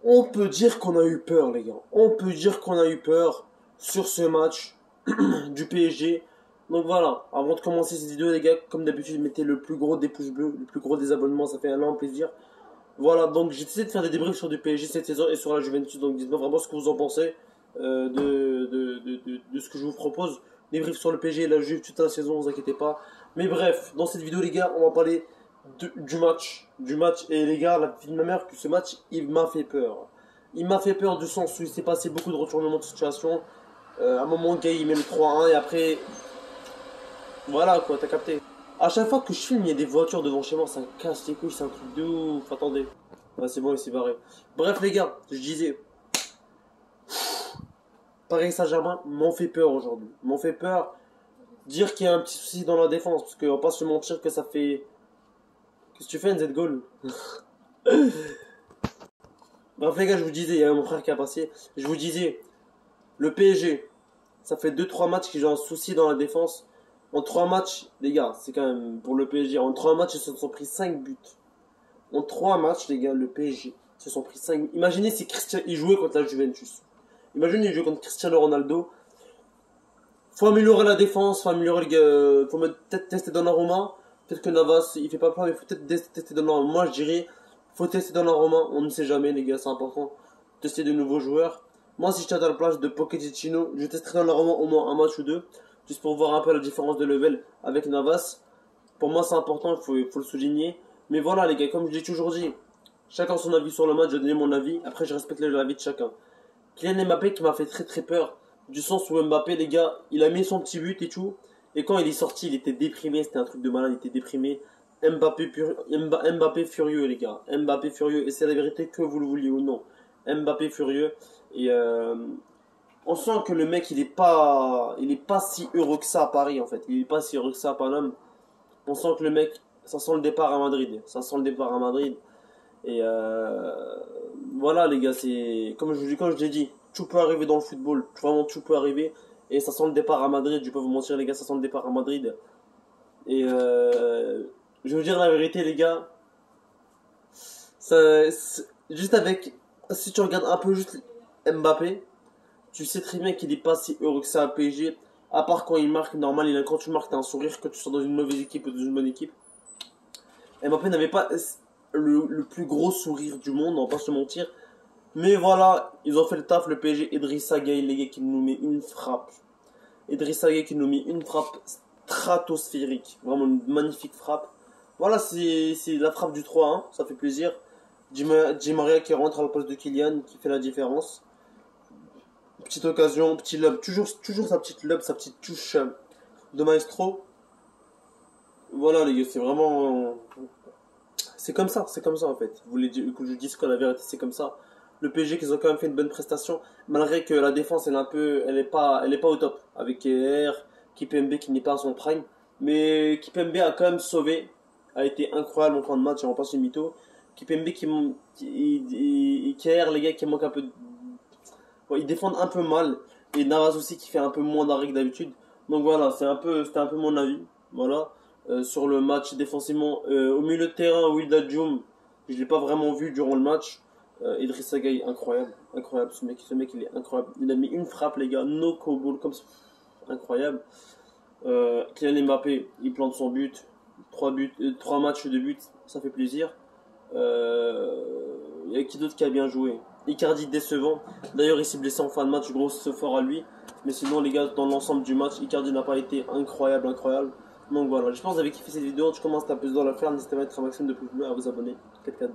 On peut dire qu'on a eu peur, les gars. On peut dire qu'on a eu peur sur ce match du PSG. Donc voilà, avant de commencer cette vidéo, les gars, comme d'habitude, mettez le plus gros des pouces bleus, le plus gros des abonnements, ça fait un énorme plaisir. Voilà, donc j'ai essayé de faire des débriefs sur du PSG cette saison et sur la Juventus. Donc dites-moi vraiment ce que vous en pensez de ce que je vous propose. Débrief sur le PSG et la Juve toute la saison, vous inquiétez pas. Mais bref, dans cette vidéo, les gars, on va parler du match. Et les gars, la vie de ma mère, que ce match, il m'a fait peur. Il m'a fait peur du sens où il s'est passé beaucoup de retournements de situation. À un moment, Gay, il met le 3-1 et après, voilà quoi, t'as capté. À chaque fois que je filme, il y a des voitures devant chez moi, ça me casse les couilles, c'est un truc de ouf. Attendez. Ouais, c'est bon, il s'est barré. Bref, les gars, je disais, Paris Saint-Germain m'en fait peur aujourd'hui. M'en fait peur dire qu'il y a un petit souci dans la défense, parce qu'on va pas se mentir que ça fait. Qu'est-ce que tu fais, NZ Goal? Bref, les gars, je vous disais, il y a mon frère qui a passé. Je vous disais, le PSG, ça fait 2-3 matchs qu'ils ont un souci dans la défense. En 3 matchs, les gars, c'est quand même pour le PSG. En 3 matchs, ils se sont pris 5 buts. En 3 matchs, les gars, le PSG se sont pris 5 buts. Imaginez si il jouait contre la Juventus. Imaginez il jouait contre Cristiano Ronaldo. Faut améliorer la défense, faut améliorer faut peut-être tester Donnarumma. Peut-être que Navas, il fait pas peur, mais faut peut-être tester Donnarumma. Moi, je dirais, faut tester Donnarumma. On ne sait jamais, les gars, c'est important. Tester de nouveaux joueurs. Moi, si j'étais à la place de Pochettino, je testerais Donnarumma au moins un match ou deux. Juste pour voir un peu la différence de level avec Navas. Pour moi, c'est important, il faut le souligner. Mais voilà, les gars, comme je l'ai toujours dit, chacun son avis sur le match, je donne mon avis. Après, je respecte l'avis de chacun. Kylian Mbappé qui m'a fait très très peur. Du sens où Mbappé, les gars, il a mis son petit but et tout. Et quand il est sorti, il était déprimé. C'était un truc de malade, il était déprimé. Mbappé furieux, les gars. Mbappé furieux. Et c'est la vérité, que vous le vouliez ou non. Mbappé furieux. Et on sent que le mec, il est pas si heureux que ça à Paris, en fait. Il est pas si heureux que ça à Paname. On sent que le mec, ça sent le départ à Madrid. Ça sent le départ à Madrid. Et voilà, les gars, c'est comme je l'ai dit, tout peut arriver dans le football. Vraiment, tout peut arriver. Et ça sent le départ à Madrid. Je peux vous mentir, les gars, ça sent le départ à Madrid. Et je vais vous dire la vérité, les gars. Juste avec, si tu regardes un peu juste Mbappé, tu sais très bien qu'il n'est pas si heureux que ça à PSG. À part quand il marque, normal, quand tu marques, t'as un sourire. Quand tu sors dans une mauvaise équipe ou dans une bonne équipe. Mbappé n'avait pas le plus gros sourire du monde, on va pas se mentir. Mais voilà, ils ont fait le taf, le PSG. Idrissa Gueye, les gars, qui nous met une frappe. Idrissa Gueye qui nous met une frappe stratosphérique. Vraiment une magnifique frappe. Voilà, c'est la frappe du 3-1, ça fait plaisir. Di Maria qui rentre à la place de Kylian, qui fait la différence. Petite occasion, petit lob, toujours sa petite lob, sa petite touche de maestro. Voilà les gars, c'est vraiment... C'est comme ça en fait. Vous voulez que je dise que la vérité, c'est comme ça. Le PSG, qu'ils ont quand même fait une bonne prestation, malgré que la défense, elle est pas au top. Avec Kier, Kimpembe qui n'est pas à son prime. Mais Kimpembe a quand même sauvé, a été incroyable en fin de match, on va pas se mytho. Kimpembe et Kier, les gars, qui manquent un peu... Ouais, ils défendent un peu mal. Et Navas aussi qui fait un peu moins d'arrêt que d'habitude. Donc voilà, c'était un peu mon avis. Voilà. Sur le match défensivement. Au milieu de terrain, Wilda Djoum, je ne l'ai pas vraiment vu durant le match. Idrissa Gueye, incroyable. Incroyable, ce mec il est incroyable. Il a mis une frappe, les gars, no ball comme ça. Incroyable. Kylian Mbappé, il plante son but. 3 matchs de but, ça fait plaisir. Il y a qui d'autre qui a bien joué? Icardi décevant. D'ailleurs, il s'est blessé en fin de match, gros fort à lui. Mais sinon, les gars, dans l'ensemble du match, Icardi n'a pas été incroyable. Donc voilà, j'espère que vous avez kiffé cette vidéo. Je commence à taper dans la faire. N'hésitez pas à mettre un maximum de pouces bleus, à vous abonner. 4-4-2.